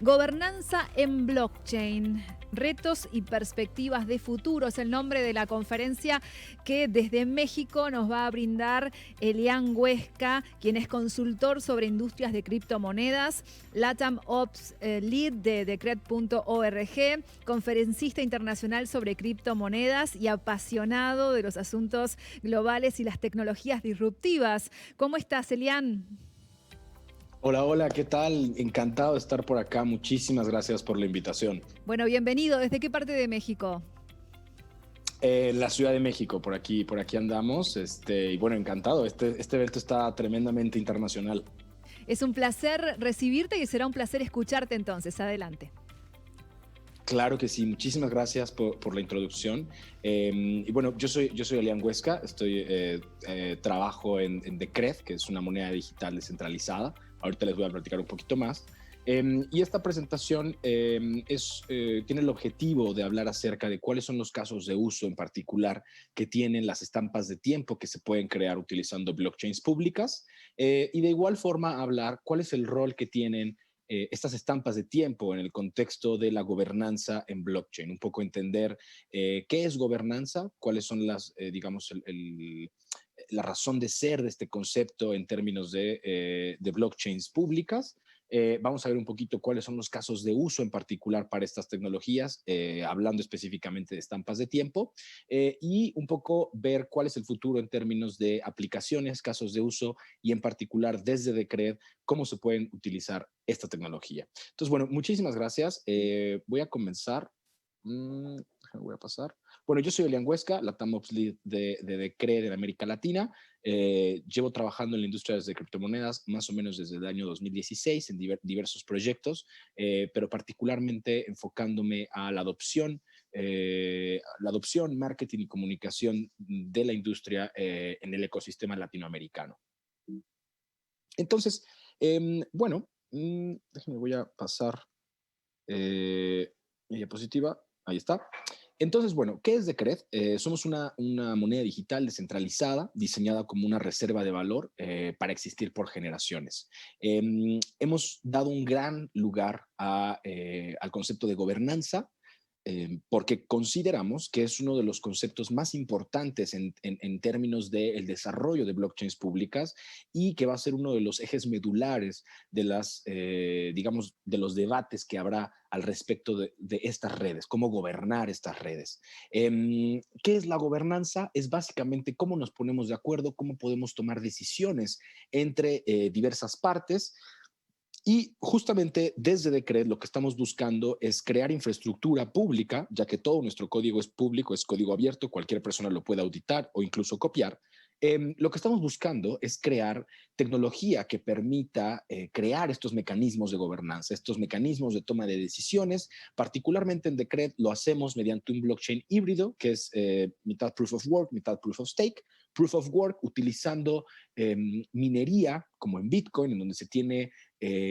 Gobernanza en blockchain. Retos y perspectivas de futuro es el nombre de la conferencia que desde México nos va a brindar Elian Huesca, quien es consultor sobre industrias de criptomonedas, LATAM Ops Lead de Decred.org, conferencista internacional sobre criptomonedas y apasionado de los asuntos globales y las tecnologías disruptivas. ¿Cómo estás, Elian? Hola, hola, ¿qué tal? Encantado de estar por acá. Muchísimas gracias por la invitación. Bueno, bienvenido. ¿Desde qué parte de México? La Ciudad de México, por aquí andamos. Y bueno, encantado. Este evento está tremendamente internacional. Es un placer recibirte y será un placer escucharte entonces. Adelante. Claro que sí, muchísimas gracias por la introducción. Y bueno, yo soy Elian Huesca, trabajo en Decred, que es una moneda digital descentralizada. Ahorita les voy a platicar un poquito más. Y esta presentación tiene el objetivo de hablar acerca de cuáles son los casos de uso en particular que tienen las estampas de tiempo que se pueden crear utilizando blockchains públicas, y de igual forma hablar cuál es el rol que tienen estas estampas de tiempo en el contexto de la gobernanza en blockchain. Un poco entender qué es gobernanza, cuáles son la razón de ser de este concepto en términos de blockchains públicas. Vamos a ver un poquito cuáles son los casos de uso en particular para estas tecnologías, hablando específicamente de estampas de tiempo, y un poco ver cuál es el futuro en términos de aplicaciones, casos de uso y en particular desde Decred, cómo se pueden utilizar esta tecnología. Entonces, bueno, muchísimas gracias. Voy a comenzar. Voy a pasar. Bueno, yo soy Elian Huesca, la Ops Lead de Decred en América Latina. Llevo trabajando en la industria de criptomonedas más o menos desde el año 2016 en diversos proyectos, pero particularmente enfocándome a la adopción, marketing y comunicación de la industria en el ecosistema latinoamericano. Entonces, bueno, déjenme, voy a pasar mi diapositiva. Ahí está. Entonces, bueno, ¿qué es Decred? Somos una moneda digital descentralizada, diseñada como una reserva de valor para existir por generaciones. Hemos dado un gran lugar al concepto de gobernanza, porque consideramos que es uno de los conceptos más importantes en términos del desarrollo de blockchains públicas y que va a ser uno de los ejes medulares digamos, de los debates que habrá al respecto de estas redes, cómo gobernar estas redes. ¿Qué es la gobernanza? Es básicamente cómo nos ponemos de acuerdo, cómo podemos tomar decisiones entre diversas partes. Y justamente desde Decred lo que estamos buscando es crear infraestructura pública, ya que todo nuestro código es público, es código abierto, cualquier persona lo puede auditar o incluso copiar. Lo que estamos buscando es crear tecnología que permita crear estos mecanismos de gobernanza, estos mecanismos de toma de decisiones. Particularmente en Decred lo hacemos mediante un blockchain híbrido, que es mitad proof of work, mitad proof of stake. Proof of work utilizando minería, como en Bitcoin, en donde se tiene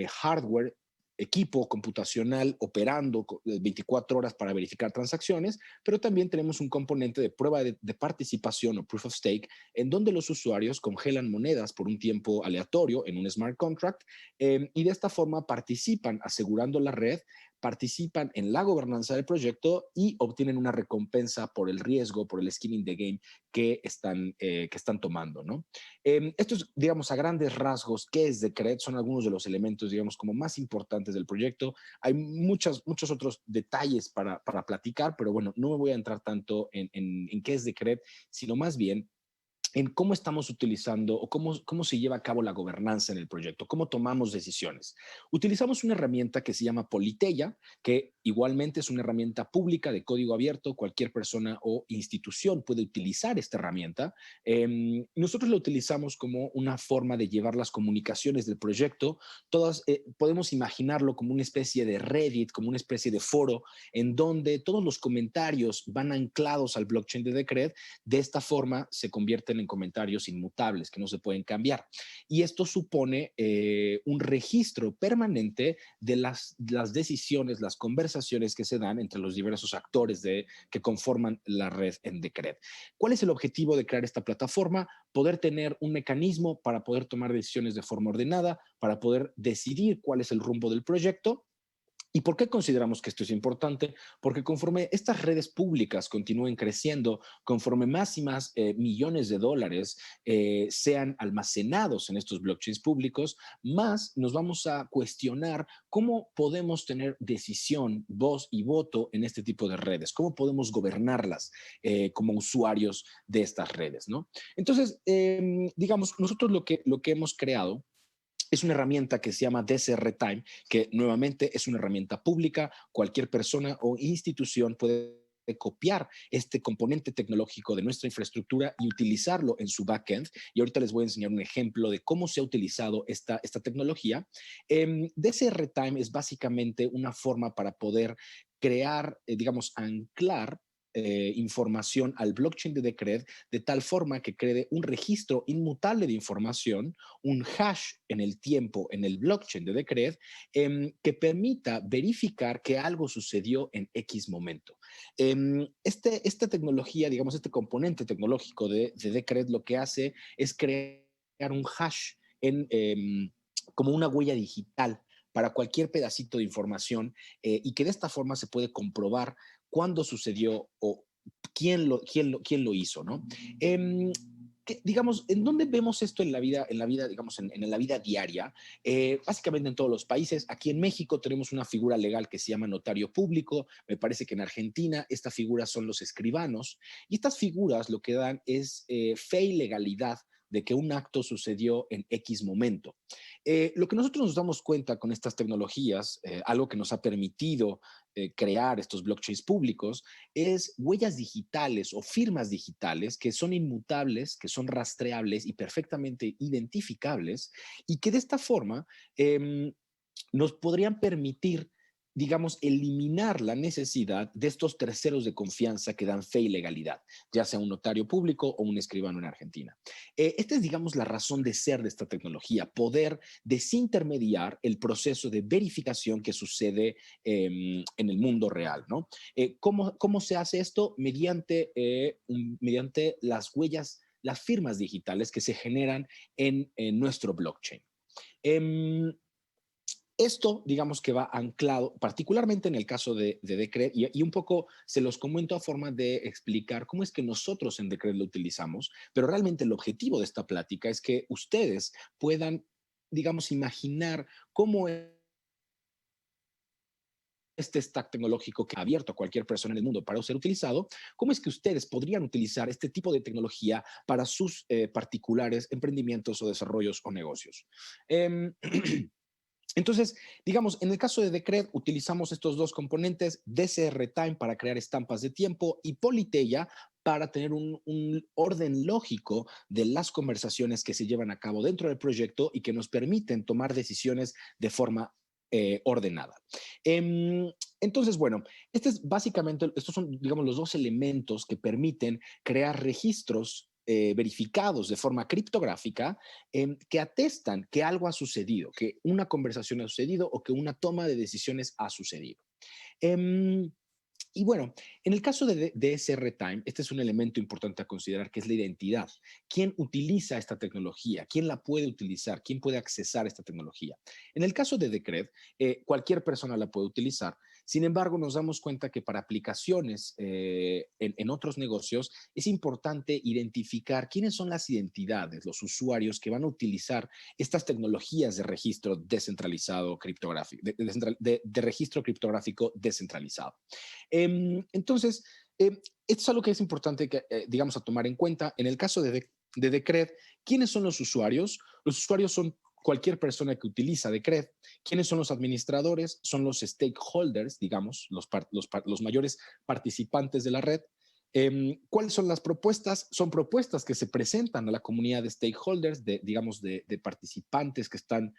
hardware, equipo computacional operando 24 horas para verificar transacciones, pero también tenemos un componente de prueba de participación o proof of stake, en donde los usuarios congelan monedas por un tiempo aleatorio en un smart contract, y de esta forma participan asegurando la red, participan en la gobernanza del proyecto y obtienen una recompensa por el riesgo, por el skin in the game que están tomando, ¿no? Esto es, digamos, a grandes rasgos, qué es Decred, son algunos de los elementos, digamos, como más importantes del proyecto. Hay muchos otros detalles para platicar, pero bueno, no me voy a entrar tanto en qué es Decred, sino más bien en cómo estamos utilizando o cómo se lleva a cabo la gobernanza en el proyecto, cómo tomamos decisiones. Utilizamos una herramienta que se llama Politeia, que igualmente es una herramienta pública de código abierto. Cualquier persona o institución puede utilizar esta herramienta. Nosotros la utilizamos como una forma de llevar las comunicaciones del proyecto. Todas podemos imaginarlo como una especie de Reddit, como una especie de foro, en donde todos los comentarios van anclados al blockchain de Decred. De esta forma se convierten en comentarios inmutables que no se pueden cambiar. Y esto supone un registro permanente de las decisiones, las conversaciones que se dan entre los diversos actores que conforman la red en Decred. ¿Cuál es el objetivo de crear esta plataforma? Poder tener un mecanismo para poder tomar decisiones de forma ordenada, para poder decidir cuál es el rumbo del proyecto ¿Y por qué consideramos que esto es importante? Porque conforme estas redes públicas continúen creciendo, conforme más y más millones de dólares sean almacenados en estos blockchains públicos, más nos vamos a cuestionar cómo podemos tener decisión, voz y voto en este tipo de redes, cómo podemos gobernarlas como usuarios de estas redes, ¿no? Entonces, digamos, nosotros lo que hemos creado es una herramienta que se llama DCR Time, que nuevamente es una herramienta pública. Cualquier persona o institución puede copiar este componente tecnológico de nuestra infraestructura y utilizarlo en su backend. Y ahorita les voy a enseñar un ejemplo de cómo se ha utilizado esta tecnología. DCR Time es básicamente una forma para poder crear, digamos, anclar información al blockchain de Decred de tal forma que cree un registro inmutable de información, un hash en el tiempo en el blockchain de Decred, que permita verificar que algo sucedió en X momento. Esta tecnología, digamos, este componente tecnológico de Decred lo que hace es crear un hash como una huella digital para cualquier pedacito de información y que de esta forma se puede comprobar cuándo sucedió o quién lo hizo, ¿no? Digamos, ¿en dónde vemos esto en la vida, digamos, en la vida diaria? Básicamente en todos los países. Aquí en México tenemos una figura legal que se llama notario público. Me parece que en Argentina esta figura son los escribanos. Y estas figuras lo que dan es fe y legalidad de que un acto sucedió en X momento. Lo que nosotros nos damos cuenta con estas tecnologías, algo que nos ha permitido crear estos blockchains públicos, es huellas digitales o firmas digitales que son inmutables, que son rastreables y perfectamente identificables y que de esta forma nos podrían permitir, digamos, eliminar la necesidad de estos terceros de confianza que dan fe y legalidad, ya sea un notario público o un escribano en Argentina. Esta es, digamos, la razón de ser de esta tecnología, poder desintermediar el proceso de verificación que sucede en el mundo real, ¿no? ¿Cómo se hace esto? Mediante las huellas, las firmas digitales que se generan en nuestro blockchain. Em, Esto, digamos que va anclado, particularmente en el caso de Decred, y un poco se los comento a forma de explicar cómo es que nosotros en Decred lo utilizamos, pero realmente el objetivo de esta plática es que ustedes puedan, digamos, imaginar cómo este stack tecnológico que ha abierto a cualquier persona en el mundo para ser utilizado, ¿cómo es que ustedes podrían utilizar este tipo de tecnología para sus particulares emprendimientos o desarrollos o negocios? Eh, Entonces, digamos, en el caso de Decred utilizamos estos dos componentes, DCR Time para crear estampas de tiempo y Politeia para tener un orden lógico de las conversaciones que se llevan a cabo dentro del proyecto y que nos permiten tomar decisiones de forma ordenada. Entonces, bueno, estos son, digamos, los dos elementos que permiten crear registros verificados de forma criptográfica que atestan que algo ha sucedido, que una conversación ha sucedido o que una toma de decisiones ha sucedido. Em, y bueno, en el caso de SR Time, este es un elemento importante a considerar, que es la identidad. ¿Quién utiliza esta tecnología? ¿Quién la puede utilizar? ¿Quién puede accesar a esta tecnología? En el caso de Decred, cualquier persona la puede utilizar. Sin embargo, nos damos cuenta que para aplicaciones en otros negocios es importante identificar quiénes son las identidades, los usuarios que van a utilizar estas tecnologías de registro descentralizado criptográfico, de registro criptográfico descentralizado. Entonces, esto es algo que es importante, que, digamos, a tomar en cuenta. En el caso de Decred, ¿quiénes son los usuarios? Los usuarios son cualquier persona que utiliza Decred. ¿Quiénes son los administradores? Son los stakeholders, digamos, los mayores participantes de la red. ¿Cuáles son las propuestas? Son propuestas que se presentan a la comunidad de stakeholders, digamos, de participantes que están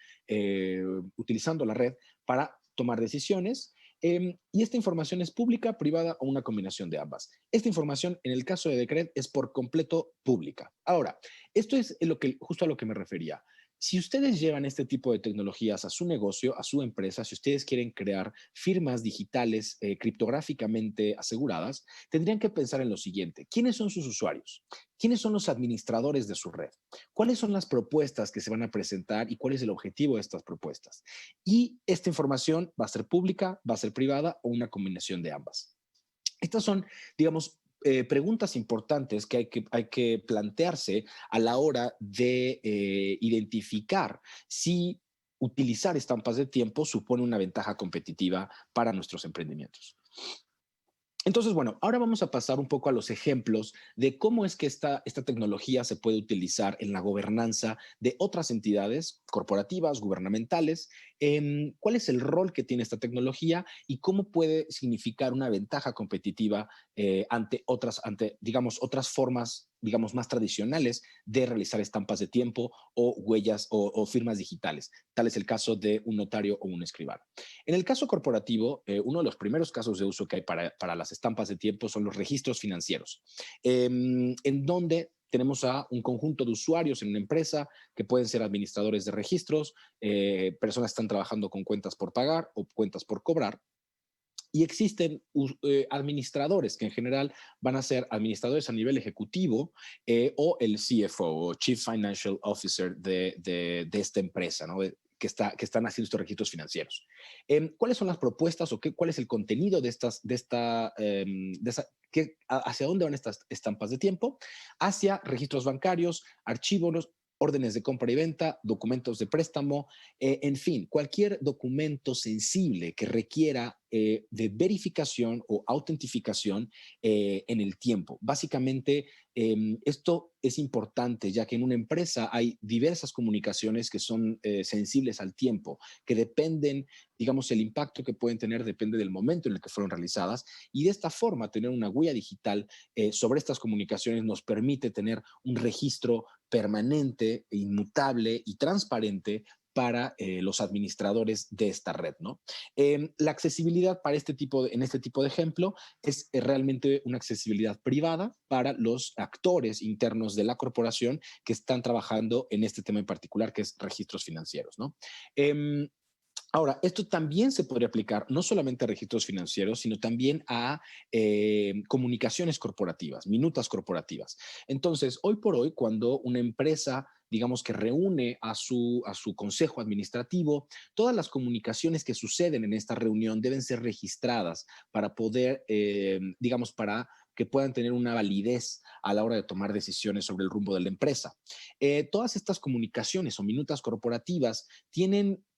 utilizando la red para tomar decisiones. Y esta información es pública, privada o una combinación de ambas. Esta información, en el caso de Decred, es por completo pública. Ahora, esto es justo a lo que me refería. Si ustedes llevan este tipo de tecnologías a su negocio, a su empresa, si ustedes quieren crear firmas digitales criptográficamente aseguradas, tendrían que pensar en lo siguiente. ¿Quiénes son sus usuarios? ¿Quiénes son los administradores de su red? ¿Cuáles son las propuestas que se van a presentar y cuál es el objetivo de estas propuestas? Y esta información va a ser pública, va a ser privada o una combinación de ambas. Estas son, digamos, preguntas importantes que hay que plantearse a la hora de identificar si utilizar estampas de tiempo supone una ventaja competitiva para nuestros emprendimientos. Entonces, bueno, ahora vamos a pasar un poco a los ejemplos de cómo es que esta tecnología se puede utilizar en la gobernanza de otras entidades corporativas, gubernamentales, cuál es el rol que tiene esta tecnología y cómo puede significar una ventaja competitiva ante, digamos, otras formas, digamos, más tradicionales de realizar estampas de tiempo o huellas o firmas digitales. Tal es el caso de un notario o un escribano. En el caso corporativo, uno de los primeros casos de uso que hay para las estampas de tiempo son los registros financieros, en donde tenemos a un conjunto de usuarios en una empresa que pueden ser administradores de registros, personas que están trabajando con cuentas por pagar o cuentas por cobrar, y existen administradores que en general van a ser administradores a nivel ejecutivo o el CFO o Chief Financial Officer de esta empresa, ¿no? Que están haciendo estos registros financieros. ¿Cuáles son las propuestas o cuál es el contenido hacia dónde van estas estampas de tiempo? Hacia registros bancarios, archivos, órdenes de compra y venta, documentos de préstamo, en fin, cualquier documento sensible que requiera de verificación o autentificación en el tiempo. Básicamente, esto es importante ya que en una empresa hay diversas comunicaciones que son sensibles al tiempo, que dependen, digamos, el impacto que pueden tener depende del momento en el que fueron realizadas y de esta forma tener una huella digital sobre estas comunicaciones nos permite tener un registro permanente, inmutable y transparente para los administradores de esta red, ¿no? La accesibilidad para en este tipo de ejemplo es realmente una accesibilidad privada para los actores internos de la corporación que están trabajando en este tema en particular, que es registros financieros, ¿no? Ahora, esto también se podría aplicar no solamente a registros financieros, sino también a comunicaciones corporativas, minutas corporativas. Entonces, hoy por hoy, cuando una empresa, digamos que reúne a su consejo administrativo, todas las comunicaciones que suceden en esta reunión deben ser registradas para poder, digamos, para que puedan tener una validez a la hora de tomar decisiones sobre el rumbo de la empresa. Todas estas comunicaciones o minutas corporativas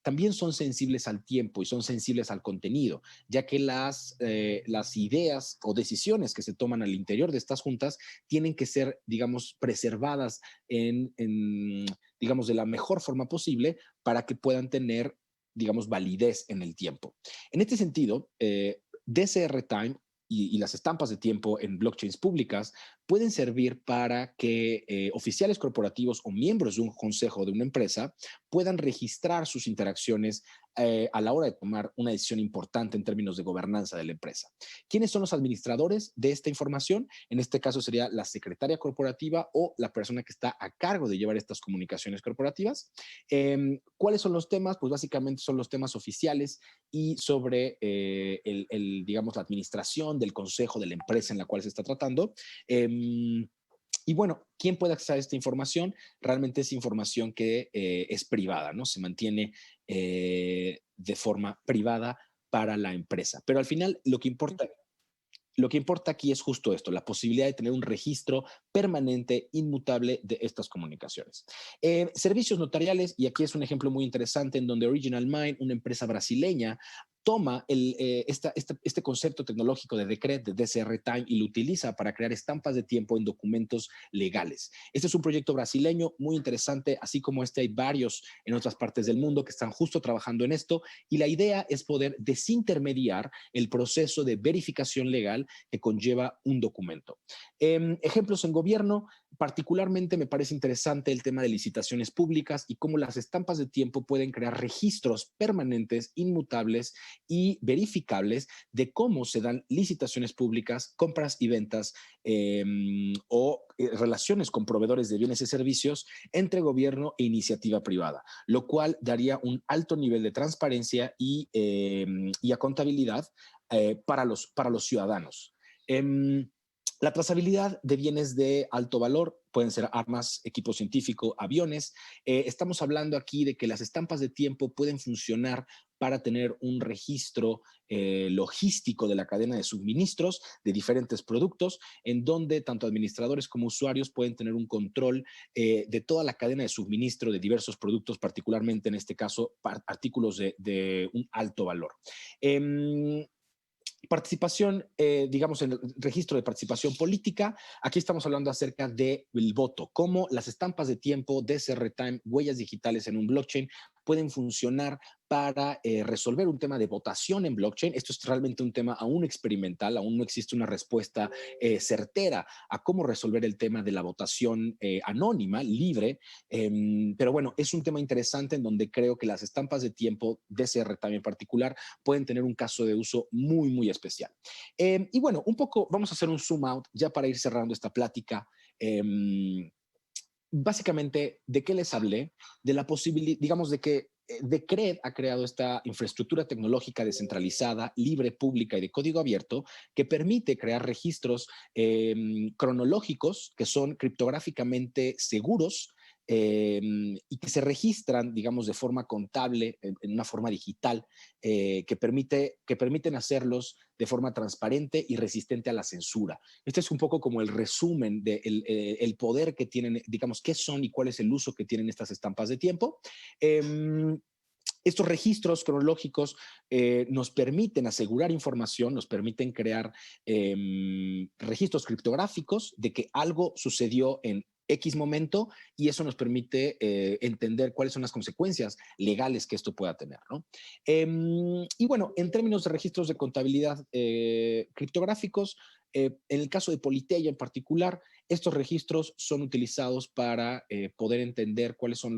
también son sensibles al tiempo y son sensibles al contenido, ya que las ideas o decisiones que se toman al interior de estas juntas tienen que ser, digamos, preservadas digamos, de la mejor forma posible para que puedan tener, digamos, validez en el tiempo. En este sentido, DCR Time y las estampas de tiempo en blockchains públicas pueden servir para que oficiales corporativos o miembros de un consejo de una empresa puedan registrar sus interacciones a la hora de tomar una decisión importante en términos de gobernanza de la empresa. ¿Quiénes son los administradores de esta información? En este caso sería la secretaria corporativa o la persona que está a cargo de llevar estas comunicaciones corporativas. ¿Cuáles son los temas? Pues básicamente son los temas oficiales y sobre digamos, la administración del consejo de la empresa en la cual se está tratando. Y bueno, ¿quién puede acceder a esta información? Realmente es información que es privada, ¿no? Se mantiene de forma privada para la empresa. Pero al final lo que importa aquí es justo esto, la posibilidad de tener un registro permanente, inmutable de estas comunicaciones. Servicios notariales, y aquí es un ejemplo muy interesante en donde Original Mind, una empresa brasileña, toma este concepto tecnológico de Decret, de DCR Time, y lo utiliza para crear estampas de tiempo en documentos legales. Este es un proyecto brasileño muy interesante, así como este hay varios en otras partes del mundo que están justo trabajando en esto, y la idea es poder desintermediar el proceso de verificación legal que conlleva un documento. Ejemplos en gobierno, particularmente me parece interesante el tema de licitaciones públicas y cómo las estampas de tiempo pueden crear registros permanentes, inmutables y verificables de cómo se dan licitaciones públicas, compras y ventas relaciones con proveedores de bienes y servicios entre gobierno e iniciativa privada, lo cual daría un alto nivel de transparencia y accountabilidad para los ciudadanos. La trazabilidad de bienes de alto valor pueden ser armas, equipo científico, aviones. Estamos hablando aquí de que las estampas de tiempo pueden funcionar para tener un registro logístico de la cadena de suministros de diferentes productos, en donde tanto administradores como usuarios pueden tener un control de toda la cadena de suministro de diversos productos, particularmente en este caso artículos de un alto valor. Participación, digamos, en el registro de participación política. Aquí estamos hablando acerca del voto, cómo las estampas de tiempo, DCR Time, huellas digitales en un blockchain pueden funcionar para resolver un tema de votación en blockchain. Esto es realmente un tema aún experimental, aún no existe una respuesta certera a cómo resolver el tema de la votación anónima, libre, pero bueno, es un tema interesante en donde creo que las estampas de tiempo, DCR también en particular, pueden tener un caso de uso muy, muy especial. Y bueno, un poco, vamos a hacer un zoom out ya para ir cerrando esta plática. Básicamente, ¿de qué les hablé? De la posibilidad, digamos, de que Decred ha creado esta infraestructura tecnológica descentralizada, libre, pública y de código abierto que permite crear registros cronológicos que son criptográficamente seguros y que se registran, digamos, de forma contable, en una forma digital, que permiten hacerlos de forma transparente y resistente a la censura. Este es un poco como el resumen del el poder que tienen, digamos, qué son y cuál es el uso que tienen estas estampas de tiempo. Estos registros cronológicos nos permiten asegurar información, nos permiten crear registros criptográficos de que algo sucedió en X momento y eso nos permite entender cuáles son las consecuencias legales que esto pueda tener, ¿no? Y bueno, en términos de registros de contabilidad criptográficos, en el caso de Politeia en particular, estos registros son utilizados para poder entender cuáles son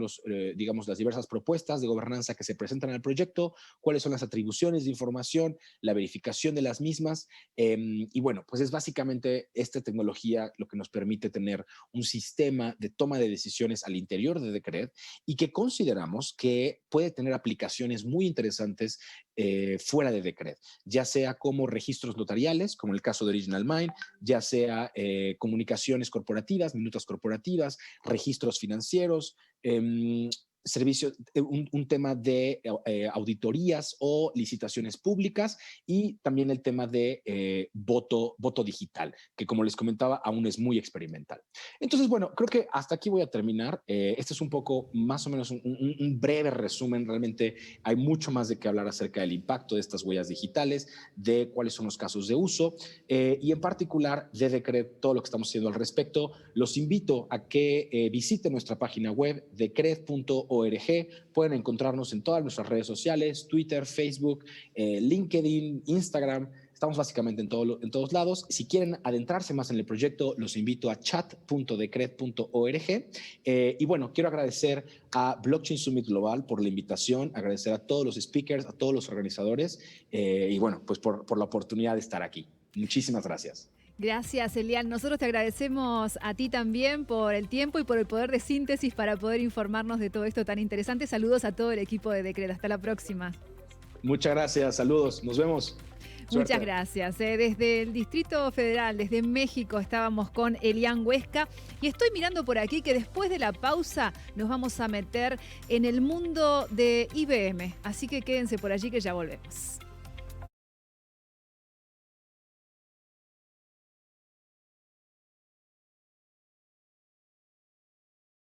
digamos, las diversas propuestas de gobernanza que se presentan en el proyecto, cuáles son las atribuciones de información, la verificación de las mismas. Y bueno, pues es básicamente esta tecnología lo que nos permite tener un sistema de toma de decisiones al interior de Decred y que consideramos que puede tener aplicaciones muy interesantes fuera de Decred, ya sea como registros notariales, como el caso de Original Mind, ya sea comunicaciones corporativas, minutas corporativas, registros financieros, servicios, un tema de auditorías o licitaciones públicas y también el tema de voto digital, que como les comentaba, aún es muy experimental. Entonces, bueno, creo que hasta aquí voy a terminar. Este es un poco más o menos un breve resumen. Realmente hay mucho más de qué hablar acerca del impacto de estas huellas digitales, de cuáles son los casos de uso y en particular de Decred, todo lo que estamos haciendo al respecto. Los invito a que visiten nuestra página web decred.org. Pueden encontrarnos en todas nuestras redes sociales, Twitter, Facebook, LinkedIn, Instagram. Estamos básicamente en todos lados. Si quieren adentrarse más en el proyecto, los invito a chat.decred.org. Y bueno, quiero agradecer a Blockchain Summit Global por la invitación, agradecer a todos los speakers, a todos los organizadores y bueno, pues por la oportunidad de estar aquí. Muchísimas gracias. Gracias, Elian. Nosotros te agradecemos a ti también por el tiempo y por el poder de síntesis para poder informarnos de todo esto tan interesante. Saludos a todo el equipo de Decred. Hasta la próxima. Muchas gracias. Saludos. Nos vemos. Suerte. Muchas gracias. Desde el Distrito Federal, desde México, estábamos con Elian Huesca y estoy mirando por aquí que después de la pausa nos vamos a meter en el mundo de IBM. Así que quédense por allí que ya volvemos.